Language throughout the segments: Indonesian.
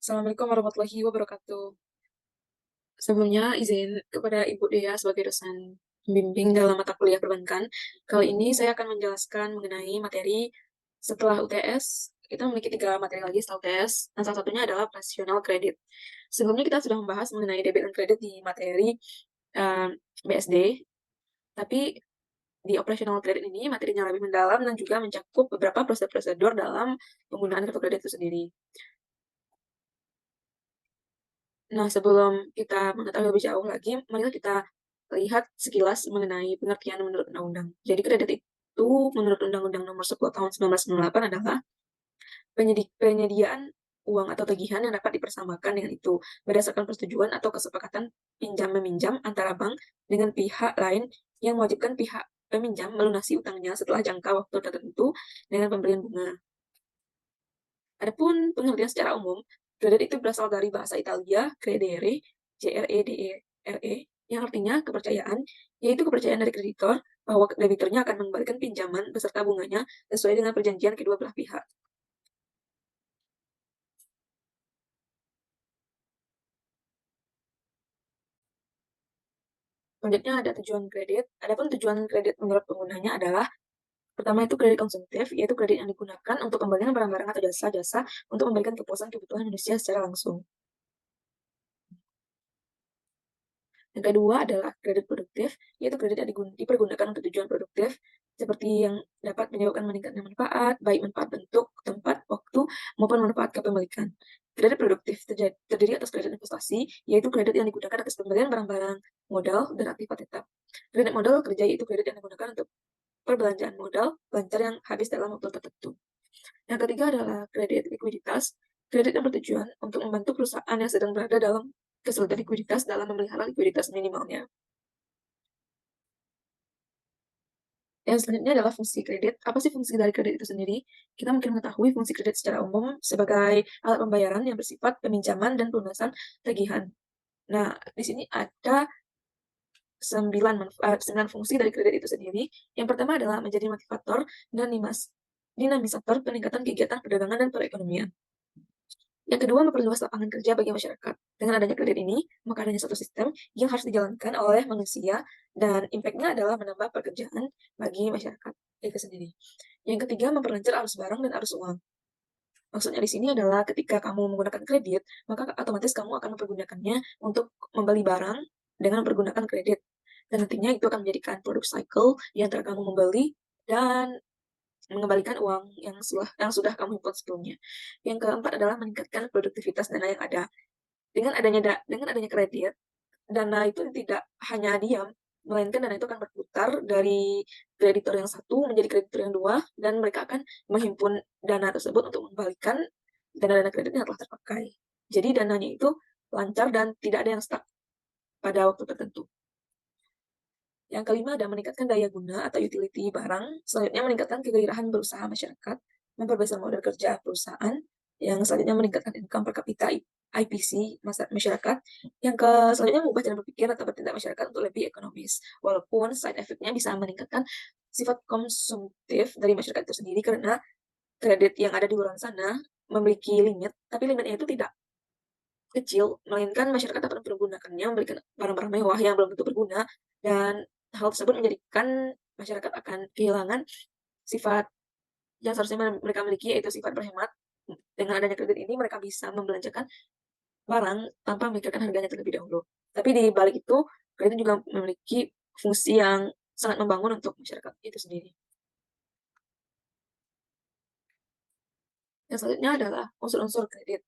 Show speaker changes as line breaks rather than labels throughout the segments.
Assalamualaikum warahmatullahi wabarakatuh. Sebelumnya izin kepada Ibu Dea sebagai dosen pembimbing dalam mata kuliah perbankan. Kali ini saya akan menjelaskan mengenai materi setelah UTS. Kita memiliki 3 materi lagi setelah UTS, dan salah satunya adalah operasional kredit. Sebelumnya kita sudah membahas mengenai debit dan kredit di materi BSD, tapi di operasional kredit ini materinya lebih mendalam dan juga mencakup beberapa prosedur-prosedur dalam penggunaan kartu kredit itu sendiri. Nah, sebelum kita mengetahui lebih jauh lagi, mari kita lihat sekilas mengenai pengertian menurut undang-undang. Jadi kredit itu menurut Undang-Undang Nomor 10 Tahun 1998 adalah penyediaan uang atau tagihan yang dapat dipersamakan dengan itu berdasarkan persetujuan atau kesepakatan pinjam-meminjam antara bank dengan pihak lain yang mewajibkan pihak peminjam melunasi utangnya setelah jangka waktu tertentu dengan pemberian bunga. Adapun pengertian secara umum, kredit itu berasal dari bahasa Italia credere, credere, yang artinya kepercayaan, yaitu kepercayaan dari kreditor bahwa debiturnya akan mengembalikan pinjaman beserta bunganya sesuai dengan perjanjian kedua belah pihak. Selanjutnya ada tujuan kredit. Adapun tujuan kredit menurut penggunanya adalah pertama itu kredit konsumtif, yaitu kredit yang digunakan untuk pembelian barang-barang atau jasa-jasa untuk memberikan kepuasan kebutuhan manusia secara langsung. Yang kedua adalah kredit produktif, yaitu kredit yang dipergunakan untuk tujuan produktif, seperti yang dapat menyebabkan meningkatnya manfaat, baik manfaat bentuk, tempat, waktu, maupun manfaat kepemilikan. Kredit produktif terdiri atas kredit investasi, yaitu kredit yang digunakan atas pembelian barang-barang, modal, dan aktifat tetap. Kredit modal kerja yaitu kredit yang digunakan untuk perbelanjaan modal lancar yang habis dalam waktu tertentu. Yang ketiga adalah kredit likuiditas. Kredit yang bertujuan untuk membantu perusahaan yang sedang berada dalam kesulitan likuiditas dalam memelihara likuiditas minimalnya. Yang selanjutnya adalah fungsi kredit. Apa sih fungsi dari kredit itu sendiri? Kita mungkin mengetahui fungsi kredit secara umum sebagai alat pembayaran yang bersifat peminjaman dan pelunasan tagihan. Nah, di sini ada 9 fungsi dari kredit itu sendiri. Yang pertama adalah menjadi motivator dan dinamisator peningkatan kegiatan perdagangan dan perekonomian. Yang kedua, memperluas lapangan kerja bagi masyarakat. Dengan adanya kredit ini, maka adanya satu sistem yang harus dijalankan oleh manusia, dan impact-nya adalah menambah pekerjaan bagi masyarakat itu sendiri. Yang ketiga, memperlancar arus barang dan arus uang. Maksudnya di sini adalah ketika kamu menggunakan kredit, maka otomatis kamu akan mempergunakannya untuk membeli barang dengan mempergunakan kredit. Dan nantinya itu akan menjadikan produk cycle di antara kamu membeli dan mengembalikan uang yang sudah kamu import sebelumnya. Yang keempat adalah meningkatkan produktivitas dana yang ada. Dengan adanya kredit, dana itu tidak hanya diam, melainkan dana itu akan berputar dari kreditor yang satu menjadi kreditor yang dua, dan mereka akan menghimpun dana tersebut untuk mengembalikan dana-dana kredit yang telah terpakai. Jadi dananya itu lancar dan tidak ada yang stuck pada waktu tertentu. Yang kelima ada meningkatkan daya guna atau utility barang. Selanjutnya meningkatkan kegairahan berusaha masyarakat, memperbesar modal kerja perusahaan. Yang selanjutnya meningkatkan income per kapita IPC masyarakat. Yang selanjutnya mengubah cara berpikir atau bertindak masyarakat untuk lebih ekonomis. Walaupun side effect-nya bisa meningkatkan sifat konsumtif dari masyarakat itu sendiri, karena kredit yang ada di luar sana memiliki limit, tapi limitnya itu tidak kecil, melainkan masyarakat dapat mempergunakannya memberikan barang-barang mewah yang belum tentu berguna, dan hal tersebut menjadikan masyarakat akan kehilangan sifat yang seharusnya mereka miliki, yaitu sifat berhemat. Dengan adanya kredit ini, mereka bisa membelanjakan barang tanpa memikirkan harganya terlebih dahulu. Tapi di balik itu, kredit juga memiliki fungsi yang sangat membangun untuk masyarakat itu sendiri. Yang selanjutnya adalah unsur-unsur kredit.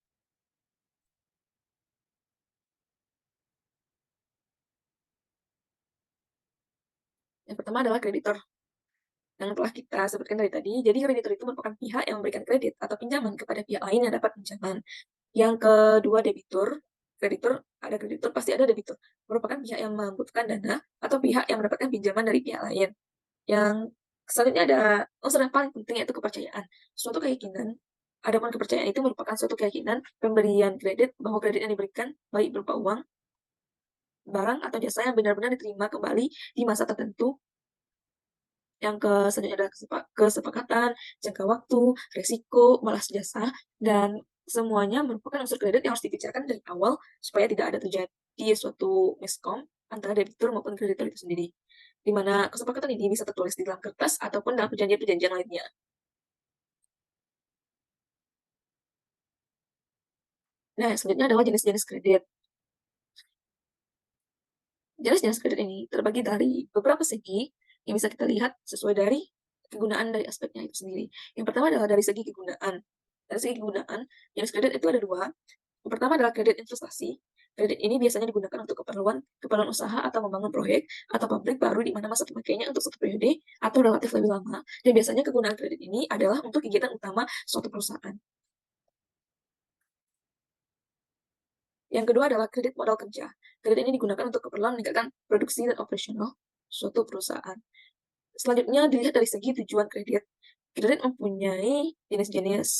Yang pertama adalah kreditor, yang telah kita sebutkan dari tadi. Jadi kreditor itu merupakan pihak yang memberikan kredit atau pinjaman kepada pihak lain yang dapat pinjaman. Yang kedua, debitur. Ada kreditur, pasti ada debitur. Merupakan pihak yang membutuhkan dana atau pihak yang mendapatkan pinjaman dari pihak lain. Yang selanjutnya ada unsur yang paling penting, yaitu kepercayaan. Suatu keyakinan. Adapun kepercayaan itu merupakan suatu keyakinan pemberian kredit bahwa kredit yang diberikan baik berupa uang, barang, atau jasa yang benar-benar diterima kembali di masa tertentu. Yang selanjutnya adalah kesepakatan, jangka waktu, resiko, balas jasa, dan semuanya merupakan unsur kredit yang harus dibicarakan dari awal supaya tidak ada terjadi suatu miskom antara debitur maupun kreditur itu sendiri, di mana kesepakatan ini bisa tertulis di dalam kertas ataupun dalam perjanjian-perjanjian lainnya. Nah, selanjutnya adalah jenis-jenis kredit. Jenis-jenis kredit ini terbagi dari beberapa segi yang bisa kita lihat sesuai dari kegunaan dari aspeknya itu sendiri. Yang pertama adalah dari segi kegunaan. Dari segi kegunaan, jenis kredit itu ada dua. Yang pertama adalah kredit investasi. Kredit ini biasanya digunakan untuk keperluan keperluan usaha atau membangun proyek atau pabrik baru di mana masa pemakaiannya untuk satu periode atau relatif lebih lama. Dan biasanya kegunaan kredit ini adalah untuk kegiatan utama suatu perusahaan. Yang kedua adalah kredit modal kerja. Kredit ini digunakan untuk keperluan meningkatkan produksi dan operasional suatu perusahaan. Selanjutnya dilihat dari segi tujuan kredit. Kredit mempunyai jenis-jenis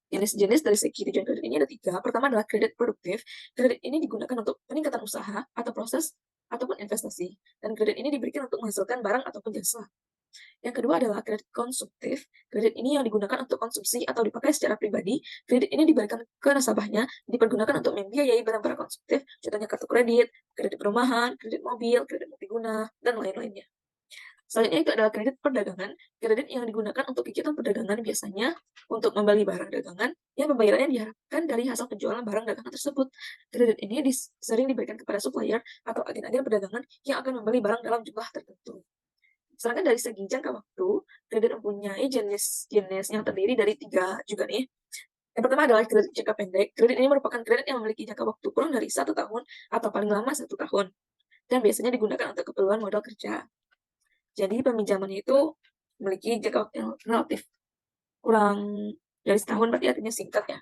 jenis-jenis dari segi tujuan kredit ini ada tiga. Pertama adalah kredit produktif. Kredit ini digunakan untuk peningkatan usaha atau proses ataupun investasi. Dan kredit ini diberikan untuk menghasilkan barang ataupun jasa. Yang kedua adalah kredit konsumtif. Kredit ini yang digunakan untuk konsumsi atau dipakai secara pribadi. Kredit ini diberikan ke nasabahnya, dipergunakan untuk membiayai barang-barang konsumtif, contohnya kartu kredit perumahan, kredit mobil, kredit multiguna, dan lain-lainnya. Selanjutnya itu adalah kredit perdagangan. Kredit yang digunakan untuk kegiatan perdagangan biasanya untuk membeli barang dagangan yang pembayarannya diharapkan dari hasil penjualan barang dagangan tersebut. Kredit ini sering diberikan kepada supplier atau agen-agen perdagangan yang akan membeli barang dalam jumlah tertentu. Sedangkan dari segi jangka waktu, kredit mempunyai jenis-jenis yang terdiri dari tiga juga nih. Yang pertama adalah kredit jangka pendek. Kredit ini merupakan kredit yang memiliki jangka waktu kurang dari 1 tahun atau paling lama 1 tahun. Dan biasanya digunakan untuk keperluan modal kerja. Jadi peminjamannya itu memiliki jangka waktu yang relatif kurang dari setahun, berarti artinya singkat ya.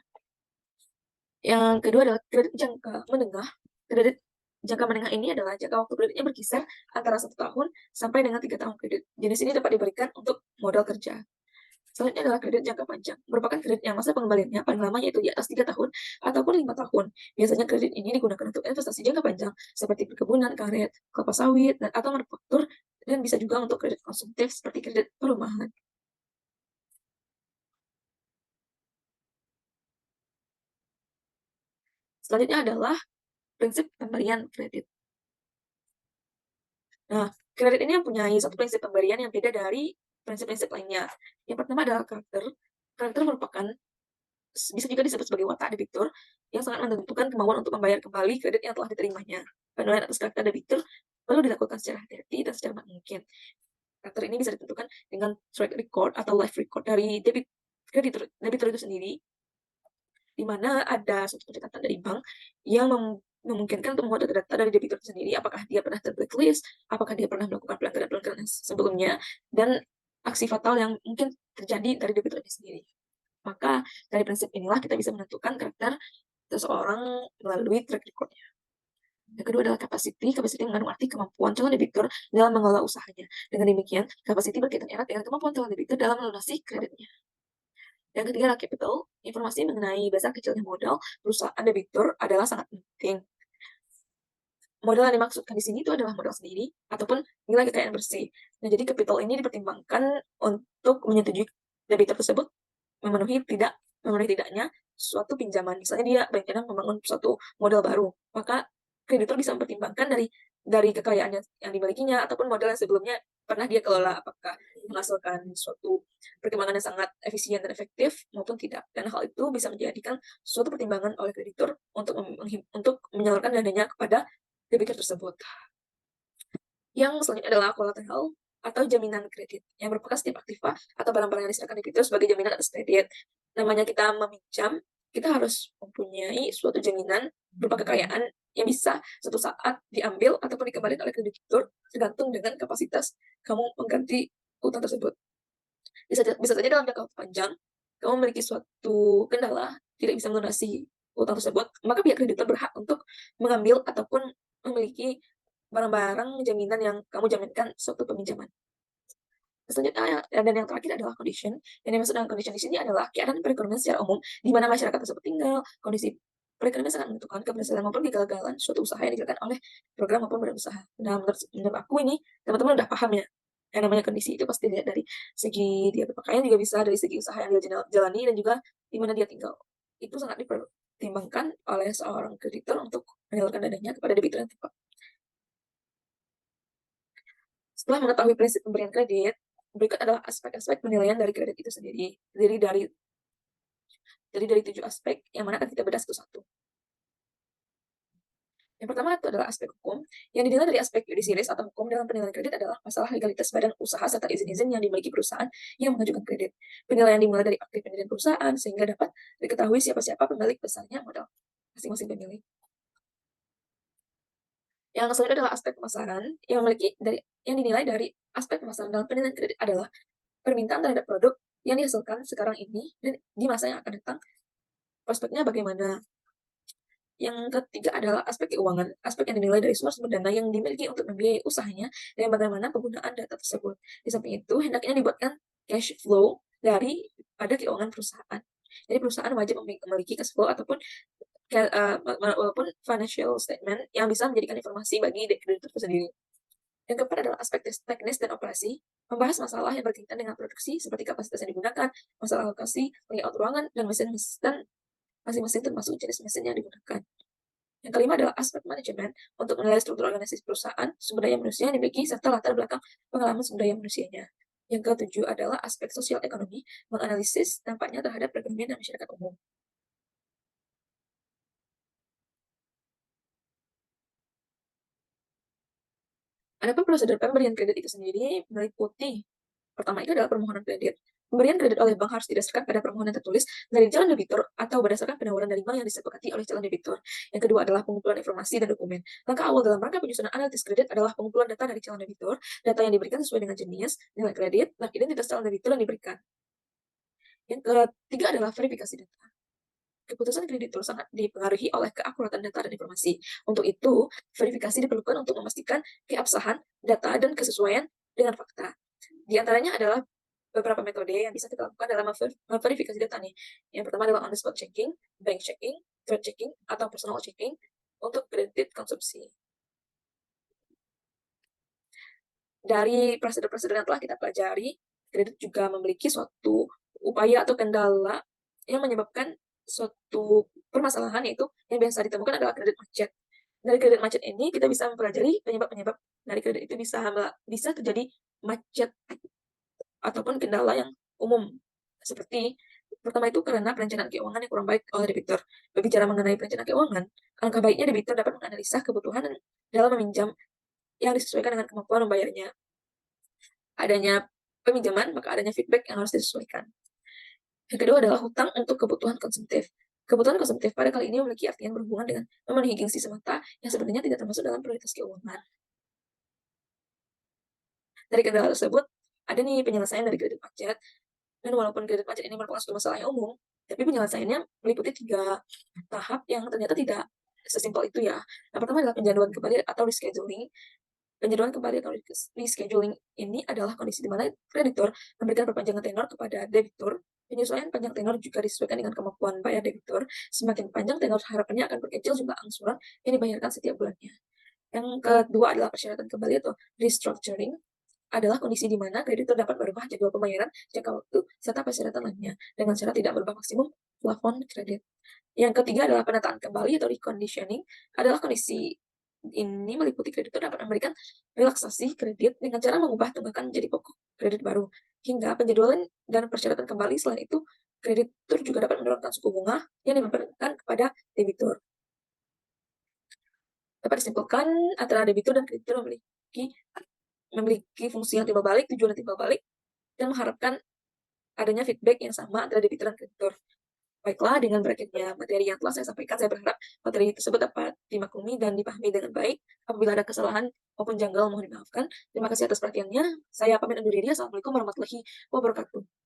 Yang kedua adalah kredit jangka menengah. Kredit jangka menengah ini adalah jangka waktu kreditnya berkisar antara 1 tahun sampai dengan 3 tahun kredit. Jenis ini dapat diberikan untuk modal kerja. Selanjutnya adalah kredit jangka panjang. Merupakan kredit yang masa pengembaliannya paling lama yaitu di atas 3 tahun ataupun 5 tahun. Biasanya kredit ini digunakan untuk investasi jangka panjang seperti perkebunan, karet, kelapa sawit, dan atau manufaktur, dan bisa juga untuk kredit konsumtif seperti kredit perumahan. Selanjutnya adalah prinsip pemberian kredit. Nah, kredit ini mempunyai satu prinsip pemberian yang beda dari prinsip-prinsip lainnya. Yang pertama adalah karakter. Karakter merupakan bisa juga disebut sebagai watak debitur yang sangat menentukan kemauan untuk membayar kembali kredit yang telah diterimanya. Penilaian atas karakter debitur perlu dilakukan secara hati-hati dan secara mungkin. Karakter ini bisa ditentukan dengan track record atau life record dari debitur itu sendiri, di mana ada suatu pencatatan dari bank yang memungkinkan untuk membuat data-data dari debitur itu sendiri, apakah dia pernah ter-blacklist, apakah dia pernah melakukan pelanggaran-pelanggaran sebelumnya, dan aksi fatal yang mungkin terjadi dari debitur ini sendiri. Maka dari prinsip inilah kita bisa menentukan karakter seseorang melalui track record-nya. Yang kedua adalah capacity. Capacity mengandung arti kemampuan calon debitur dalam mengelola usahanya. Dengan demikian, capacity berkaitan erat dengan kemampuan calon debitur dalam melunasi kreditnya. Yang ketiga adalah capital. Informasi mengenai besar kecilnya modal perusahaan debitur adalah sangat penting. Modal yang dimaksudkan di sini itu adalah modal sendiri ataupun nilai kekayaan bersih. Nah, jadi capital ini dipertimbangkan untuk menyetujui debitur tersebut memenuhi tidaknya suatu pinjaman. Misalnya dia berencana membangun suatu modal baru, maka kreditur bisa mempertimbangkan dari kekayaan yang dimilikinya ataupun modal yang sebelumnya pernah dia kelola, apakah menghasilkan suatu perkembangan yang sangat efisien dan efektif maupun tidak. Dan hal itu bisa menjadikan suatu pertimbangan oleh kreditur untuk menyalurkan dananya kepada debitur tersebut. Yang selanjutnya adalah kolateral atau jaminan kredit, yang merupakan setiap aktiva atau barang-barang yang diserahkan debitur sebagai jaminan atas kredit. Namanya kita meminjam, kita harus mempunyai suatu jaminan berupa kekayaan yang bisa suatu saat diambil ataupun dikembalikan oleh kreditur tergantung dengan kapasitas kamu mengganti utang tersebut. Bisa saja dalam jangka panjang, kamu memiliki suatu kendala, tidak bisa melunasi utang tersebut, maka pihak kreditur berhak untuk mengambil ataupun memiliki barang-barang jaminan yang kamu jaminkan suatu peminjaman. Selanjutnya, dan yang terakhir adalah condition. Yang dimaksud dengan condition di sini adalah keadaan perekonomian secara umum di mana masyarakat tersebut tinggal. Kondisi perekonomian sangat menentukan keberhasilan maupun kegagalan suatu usaha yang dijalankan oleh program maupun badan usaha. Nah, menurut aku ini teman-teman udah paham ya Yang namanya kondisi itu pasti dilihat dari segi dia berpakaian, juga bisa dari segi usaha yang dia jalani dan juga di mana dia tinggal. Itu sangat dipertimbangkan oleh seorang kreditor untuk menyalurkan dananya kepada debitur yang tepat. Setelah mengetahui prinsip pemberian kredit, berikut adalah aspek-aspek penilaian dari kredit itu sendiri. Jadi dari 7 aspek yang mana akan kita bedah satu-satu. Yang pertama itu adalah aspek hukum. Yang dinilai dari aspek judisialis atau hukum dalam penilaian kredit adalah masalah legalitas badan usaha serta izin-izin yang dimiliki perusahaan yang mengajukan kredit. Penilaian dimulai dari aktif pendirian perusahaan sehingga dapat diketahui siapa-siapa pemilik besarnya modal masing-masing pemilik. Yang selanjutnya adalah aspek pemasaran yang dinilai dari aspek pemasaran dalam penilaian kredit adalah permintaan terhadap produk yang dihasilkan sekarang ini dan di masa yang akan datang prospeknya bagaimana. Yang ketiga adalah aspek keuangan, aspek yang dinilai dari sumber-sumber dana yang dimiliki untuk membiayai usahanya dan bagaimana penggunaan data tersebut. Di samping itu, hendaknya dibuatkan cash flow pada keuangan perusahaan. Jadi perusahaan wajib memiliki cash flow ataupun walaupun financial statement yang bisa menjadikan informasi bagi kreditur itu sendiri. Yang keempat adalah aspek teknis dan operasi, membahas masalah yang berkaitan dengan produksi seperti kapasitas yang digunakan, masalah alokasi, layout ruangan, dan masing-masing termasuk jenis mesin yang digunakan. Yang kelima adalah aspek manajemen untuk menilai struktur organisasi perusahaan, sumber daya manusia yang dimiliki, serta latar belakang pengalaman sumber daya manusianya. Yang ketujuh adalah aspek sosial ekonomi, menganalisis dampaknya terhadap perekonomian dan masyarakat umum. Adapun prosedur pemberian kredit itu sendiri meliputi pertama itu adalah permohonan kredit. Pemberian kredit oleh bank harus didasarkan pada permohonan tertulis dari calon debitur atau berdasarkan penawaran dari bank yang disepakati oleh calon debitur. Yang kedua adalah pengumpulan informasi dan dokumen. Langkah awal dalam rangka penyusunan analisis kredit adalah pengumpulan data dari calon debitur, data yang diberikan sesuai dengan jenis, nilai kredit, dan identitas calon debitur yang diberikan. Yang ketiga adalah verifikasi data. Keputusan kreditur sangat dipengaruhi oleh keakuratan data dan informasi. Untuk itu, verifikasi diperlukan untuk memastikan keabsahan data dan kesesuaian dengan fakta. Di antaranya adalah beberapa metode yang bisa kita lakukan dalam memverifikasi data nih. Yang pertama adalah on-the-spot checking, bank checking, thread checking, atau personal checking untuk kredit konsumsi. Dari prosedur-prosedur yang telah kita pelajari, kredit juga memiliki suatu upaya atau kendala yang menyebabkan suatu permasalahan, yaitu yang biasa ditemukan adalah kredit macet. Dari kredit macet ini kita bisa mempelajari penyebab-penyebab dari kredit itu bisa terjadi macet ataupun kendala yang umum. Seperti pertama itu karena perencanaan keuangan yang kurang baik oleh debitur. Berbicara mengenai perencanaan keuangan, alangkah baiknya debitur dapat menganalisa kebutuhan dalam meminjam yang disesuaikan dengan kemampuan membayarnya. Adanya peminjaman, maka adanya feedback yang harus disesuaikan. Yang kedua adalah hutang untuk kebutuhan konsumtif. Kebutuhan konsumtif pada kali ini memiliki artian berhubungan dengan memenuhi gengsi semata yang sebenarnya tidak termasuk dalam prioritas keuangan. Dari kendala tersebut, ada nih penyelesaian dari kredit macet, dan walaupun kredit macet ini merupakan suatu masalah yang umum, tapi penyelesaiannya meliputi 3 tahap yang ternyata tidak sesimpel itu ya. Yang pertama adalah penjadwalan kembali atau rescheduling. Penjadwalan kembali atau rescheduling ini adalah kondisi di mana kreditur memberikan perpanjangan tenor kepada debitur. Penyesuaian panjang tenor juga disesuaikan dengan kemampuan bayar debitur. Semakin panjang tenor, harapannya akan berkecil jumlah angsuran yang dibayarkan setiap bulannya. Yang kedua adalah persyaratan kembali atau restructuring, adalah kondisi di mana kreditur dapat merubah jadwal pembayaran, jangka waktu, serta persyaratan lainnya dengan cara tidak merubah maksimum plafon kredit. Yang ketiga adalah penataan kembali atau reconditioning, adalah kondisi ini meliputi kreditur dapat memberikan relaksasi kredit dengan cara mengubah tunggakan menjadi pokok kredit baru. Hingga penjadwalan dan persyaratan kembali, selain itu, kreditur juga dapat menurunkan suku bunga yang dibebankan kepada debitur. Dapat disimpulkan antara debitur dan kreditur memiliki fungsi yang timbal balik, tujuan yang timbal balik, dan mengharapkan adanya feedback yang sama antara debitur dan kreditur. Baiklah, dengan berakhirnya materi yang telah saya sampaikan, saya berharap materi tersebut dapat dimaklumi dan dipahami dengan baik. Apabila ada kesalahan maupun janggal, mohon dimaafkan. Terima kasih atas perhatiannya. Saya pamit undur diri. Assalamualaikum warahmatullahi wabarakatuh.